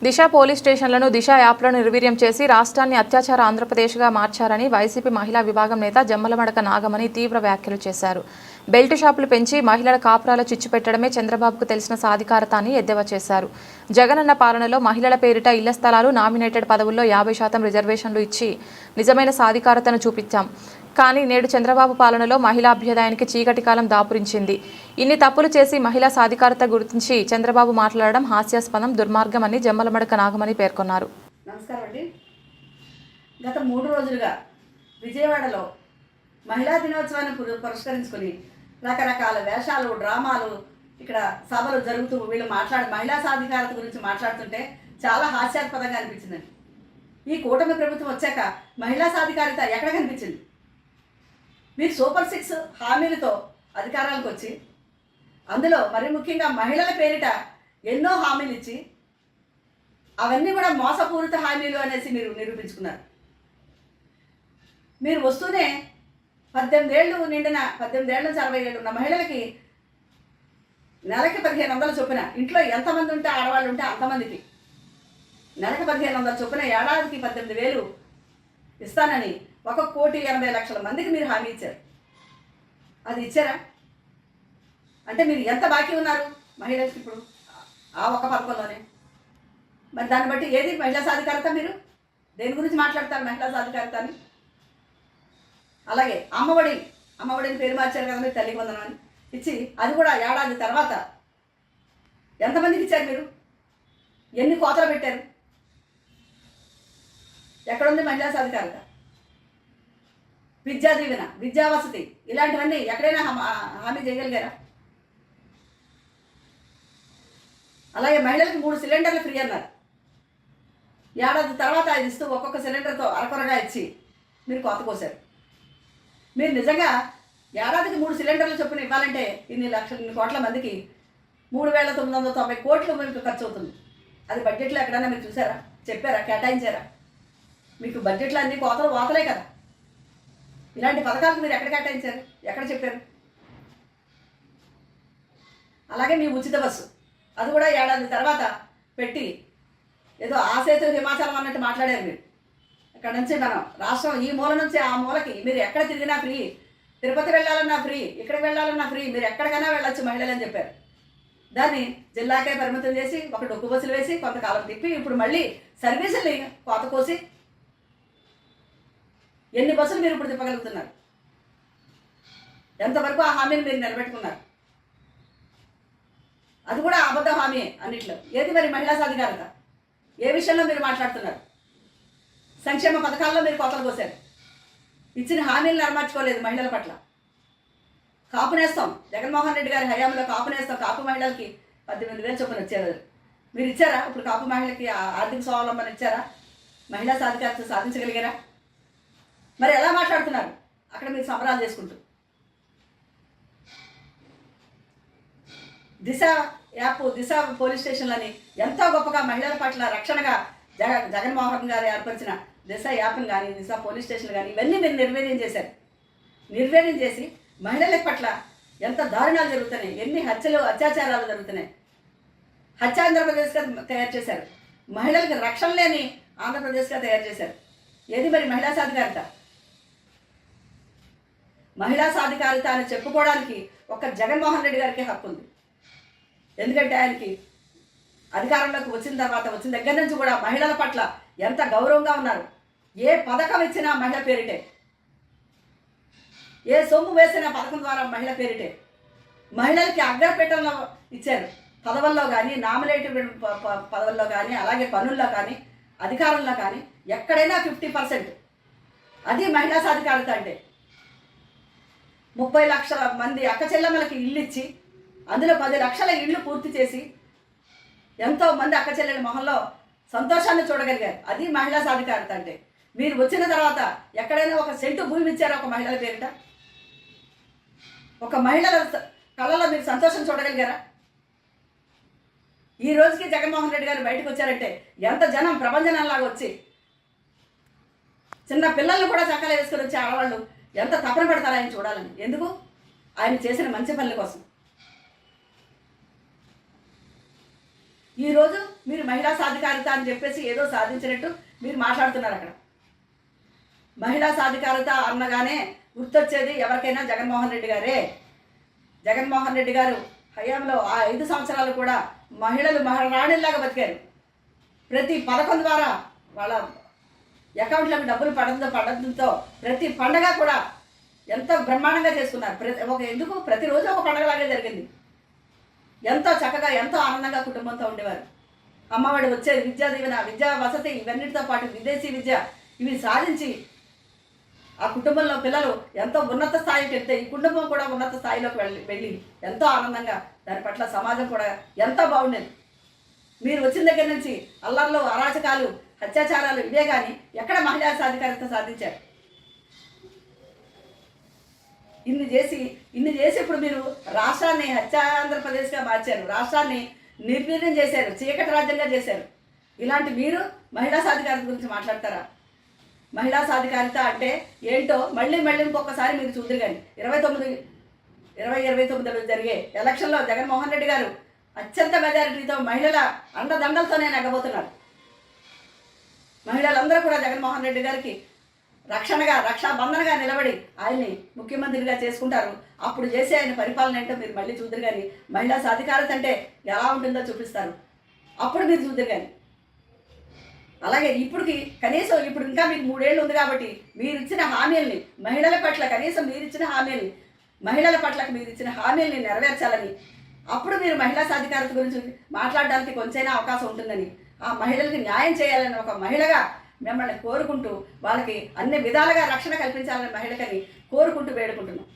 దిశ police స్టేషన్లను దిశ యాప్లను నిర్వీర్యం చేసి రాష్ట్రాన్ని అత్యాచార ఆంధ్రప్రదేశ్గా మార్చారని వైసీపీ మహిళా విభాగం నేత జమ్మలమడక నాగమణి తీవ్ర వ్యాఖ్యలు చేశారు. బెల్ట్ షాపులు పెంచి మహిళల కాపురాల చిచ్చు పెట్టడమే చంద్రబాబుకు తెలిసిన సాధికారత అని ఎద్దేవా చేశారు. జగనన్న పాలనలో మహిళల పేరిట ఇళ్ల స్థలాలు, నామినేటెడ్ పదవుల్లో 50% రిజర్వేషన్లు ఇచ్చి నిజమైన సాధికారతను చూపించాం. కానీ నేడు చంద్రబాబు పాలనలో మహిళా అభ్యుదయానికి చీకటి కాలం దాపురించింది. ఇన్ని తప్పులు చేసి మహిళా సాధికారత గురించి చంద్రబాబు మాట్లాడడం హాస్యాస్పదం, దుర్మార్గం అని జమ్మలమడక నాగమణి పేర్కొన్నారు. నమస్కారం అండి. గత 3 రోజులుగా విజయవాడలో మహిళా దినోత్సవాన్ని పురస్కరించుకొని రకరకాల వేషాలు, డ్రామాలు ఇక్కడ సభలు జరుగుతూ వీళ్ళు మహిళా సాధికారత గురించి మాట్లాడుతుంటే చాలా హాస్యాస్పదంగా అనిపించిందండి. ఈ కూటమి ప్రభుత్వం వచ్చాక మహిళా సాధికారత ఎక్కడ కనిపించింది? మీరు సూపర్ 6 హామీలతో అధికారానికి వచ్చి అందులో మరి ముఖ్యంగా మహిళల పేరిట ఎన్నో హామీలు ఇచ్చి అవన్నీ కూడా మోసపూరిత హామీలు అనేసి మీరు నిరూపించుకున్నారు. మీరు వస్తూనే 18 ఏళ్ళు నిండిన 18 ఏళ్ళ నుంచి 60 ఏళ్ళు ఉన్న మహిళలకి నెలకి 1500 చొప్పున, ఇంట్లో ఎంతమంది ఉంటే ఆడవాళ్ళు ఉంటే అంతమందికి నెలకి 1500 చొప్పున ఏడాదికి 18,000 ఇస్తానని 1,80,00,000 మందికి మీరు హామీ ఇచ్చారు. అది ఇచ్చారా? అంటే మీరు ఎంత బాకీ ఉన్నారు మహిళలకి ఇప్పుడు ఆ ఒక్క పథకంలోనే? మరి దాన్ని బట్టి ఏది మహిళా సాధికారత? మీరు దేని గురించి మాట్లాడతారు మహిళా సాధికారత అని? అలాగే అమ్మఒడిని పేరు మార్చారు కదా మీరు, తల్లికి వందనం అని ఇచ్చి అది కూడా ఏడాది తర్వాత ఎంతమందికి ఇచ్చారు? మీరు ఎన్ని కోతలు పెట్టారు? ఎక్కడుంది మహిళా సాధికారత? విద్యా దీవెన, విద్యా వసతి ఇలాంటివన్నీ ఎక్కడైనా హామీ చేయగలిగారా? అలాగే మహిళలకు 3 సిలిండర్లు ఫ్రీ అన్నారు. ఏడాది తర్వాత అది ఇస్తూ ఒక్కొక్క సిలిండర్తో అరకొరగా ఇచ్చి మీరు కోత కోసారు. మీరు నిజంగా ఏడాదికి 3 సిలిండర్లు చొప్పున ఇవ్వాలంటే ఇన్ని కోట్ల మందికి 3,990 కోట్లు మీకు ఖర్చు అవుతుంది. అది బడ్జెట్లో ఎక్కడైనా మీరు చూసారా? చెప్పారా? కేటాయించారా? మీకు బడ్జెట్లో అన్ని కోతలే కదా. ఇలాంటి పథకాలకు మీరు ఎక్కడ కేటాయించారు? ఎక్కడ చెప్పారు? అలాగే మీ ఉచిత బస్సు అది కూడా ఏడాది తర్వాత పెట్టి ఏదో ఆసేతు హిమాచలం అన్నట్టు మాట్లాడారు మీరు. ఇక్కడ నుంచి మనం రాష్ట్రం ఈ మూల నుంచి ఆ మూలకి మీరు ఎక్కడ తిరిగినా ఫ్రీ, తిరుపతి వెళ్ళాలన్నా ఫ్రీ, ఇక్కడికి వెళ్ళాలన్నా ఫ్రీ, మీరు ఎక్కడికైనా వెళ్ళొచ్చు మహిళలు అని చెప్పారు. దాన్ని జిల్లాకే పరిమితం చేసి ఒక డొక్కు బస్సులు వేసి కొంతకాలం తిప్పి ఇప్పుడు మళ్ళీ సర్వీసుల్ని కోత కోసి ఎన్ని బస్సులు మీరు ఇప్పుడు తిప్పగలుగుతున్నారు? ఎంతవరకు ఆ హామీని మీరు నిలబెట్టుకున్నారు? అది కూడా అబద్ధ హామీ అన్నిట్లో. ఏది మరి మహిళా సాధికారత? ఏ విషయంలో మీరు మాట్లాడుతున్నారు? సంక్షేమ పథకాల్లో మీరు కోతలు కోసారు. ఇచ్చిన హామీలు నెరవేర్చుకోలేదు మహిళల పట్ల. కాపు నేస్తాం, జగన్మోహన్ రెడ్డి గారి హయాంలో కాపు నేస్తాం, కాపు మహిళలకి 18,000 చొప్పున వచ్చేవారు. మీరు ఇచ్చారా? ఇప్పుడు కాపు మహిళలకి ఆర్థిక స్వావలంబన ఇచ్చారా? మహిళా సాధికారత సాధించగలిగారా? మరి ఎలా మాట్లాడుతున్నారు అక్కడ మీరు సంబరాలు చేసుకుంటూ? దిశ యాప్, దిశ పోలీస్ స్టేషన్లని ఎంతో గొప్పగా మహిళల పట్ల రక్షణగా జగన్మోహన్ గారు ఏర్పరిచిన దిశ యాప్ని కానీ, దిశ పోలీస్ స్టేషన్లు కానీ ఇవన్నీ మీరు నిర్వీర్యం చేశారు. నిర్వీర్యం చేసి మహిళల పట్ల ఎంత దారుణాలు జరుగుతున్నాయి, ఎన్ని హత్యలు, అత్యాచారాలు జరుగుతున్నాయి. హత్య ఆంధ్రప్రదేశ్గా తయారు చేశారు. మహిళలకు రక్షణ లేని ఆంధ్రప్రదేశ్గా తయారు చేశారు. ఏది మరి మహిళా సాధికారత? మహిళా సాధికారత అని చెప్పుకోవడానికి ఒక్క జగన్మోహన్ రెడ్డి గారికి హక్కు ఉంది. ఎందుకంటే ఆయనకి అధికారంలోకి వచ్చిన దగ్గర నుంచి కూడా మహిళల పట్ల ఎంత గౌరవంగా ఉన్నారు. ఏ పథకం ఇచ్చినా మహిళ పేరిటే, ఏ సొమ్ము వేసిన పథకం ద్వారా మహిళ పేరిటే. మహిళలకి అగ్రపీఠంలో ఇచ్చారు. పదవుల్లో కానీ, నామినేటెడ్ పదవుల్లో కానీ, అలాగే పనుల్లో కానీ, అధికారంలో కానీ ఎక్కడైనా 50%. అది మహిళా సాధికారత అంటే. 30 లక్షల మంది అక్క చెల్లెమ్మలకి ఇల్లు ఇచ్చి అందులో 10 లక్షల ఇళ్ళు పూర్తి చేసి ఎంతో మంది అక్క చెల్లెల మొహంలో సంతోషాన్ని చూడగలిగారు. అది మహిళా సాధికారత అంటే. మీరు వచ్చిన తర్వాత ఎక్కడైనా 1 సెంటు భూమి ఇచ్చారా ఒక మహిళల పేరిట? ఒక మహిళల కళ్ళలో మీరు సంతోషం చూడగలిగారా? ఈ రోజుకి జగన్మోహన్ రెడ్డి గారు బయటకు వచ్చారంటే ఎంత జనం ప్రభంజనంలాగా వచ్చి చిన్న పిల్లల్ని కూడా చక్కలు వేసుకొని వచ్చే ఆడవాళ్ళు ఎంత తపన పడతారు ఆయన చూడాలని. ఎందుకు? ఆయన చేసిన మంచి పనుల కోసం. ఈరోజు మీరు మహిళా సాధికారత అని చెప్పేసి ఏదో సాధించినట్టు మీరు మాట్లాడుతున్నారు అక్కడ. మహిళా సాధికారత అన్నగానే గుర్తొచ్చేది ఎవరికైనా జగన్మోహన్ రెడ్డి గారే. జగన్మోహన్ రెడ్డి గారు హయాంలో ఆ 5 సంవత్సరాలు కూడా మహిళలు మహారాణిలాగా బతికారు. ప్రతి పథకం ద్వారా వాళ్ళ అకౌంట్లకు డబ్బులు పడడంతో ప్రతి పండగ కూడా ఎంతో బ్రహ్మాండంగా చేసుకున్నారు. ప్రతిరోజు ఒక పండగలాగే జరిగింది. ఎంతో చక్కగా ఎంతో ఆనందంగా కుటుంబంతో ఉండేవారు. అమ్మఒడి వచ్చేది, విద్యా దీవెన, విద్యా వసతి, ఇవన్నిటితో పాటు విదేశీ విద్య ఇవి సాధించి ఆ కుటుంబంలో పిల్లలు ఎంతో ఉన్నత స్థాయికి వెళ్తే ఈ కుటుంబం కూడా ఉన్నత స్థాయిలోకి వెళ్ళి ఎంతో ఆనందంగా దాని పట్ల సమాజం కూడా ఎంతో బాగుండేది. మీరు వచ్చిన దగ్గర నుంచి అల్లర్లు, అరాచకాలు, అత్యాచారాలు ఇవే కానీ ఎక్కడ మహిళా సాధికారత సాధించారు? ఇన్ని చేసి ఇప్పుడు మీరు రాష్ట్రాన్ని ఆంధ్రప్రదేశ్గా మార్చారు, రాష్ట్రాన్ని నిర్వీర్యం చేశారు, చీకటి రాజ్యంగా చేశారు. ఇలాంటి మీరు మహిళా సాధికారత గురించి మాట్లాడతారా? మహిళా సాధికారత అంటే ఏంటో మళ్ళీ ఇంకొకసారి మీరు చూద్దరు కానీ 2029లో జరిగే ఎలక్షన్లో జగన్మోహన్ రెడ్డి గారు అత్యంత మెజారిటీతో మహిళల అండదండలతోనే నెగ్గబోతున్నారు. మహిళలందరూ కూడా జగన్మోహన్ రెడ్డి గారికి రక్షాబంధనగా నిలబడి ఆయన్ని ముఖ్యమంత్రిగా చేసుకుంటారు. అప్పుడు చేసే ఆయన పరిపాలన ఏంటో మీరు మళ్ళీ చూద్దరు కానీ మహిళా సాధికారత అంటే ఎలా ఉంటుందో చూపిస్తారు. అప్పుడు మీరు చూద్దరు కానీ. అలాగే కనీసం ఇప్పుడు ఇంకా మీకు 3 ఏళ్ళు ఉంది కాబట్టి మీరు ఇచ్చిన హామీల్ని మహిళల పట్ల కనీసం మీరు ఇచ్చిన హామీల్ని నెరవేర్చాలని, అప్పుడు మీరు మహిళా సాధికారత గురించి మాట్లాడడానికి కొంచెమైనా అవకాశం ఉంటుందని, ఆ మహిళలకి న్యాయం చేయాలని ఒక మహిళగా మిమ్మల్ని కోరుకుంటూ వాళ్ళకి అన్ని విధాలుగా రక్షణ కల్పించాలని మహిళకని కోరుకుంటూ వేడుకుంటున్నాం.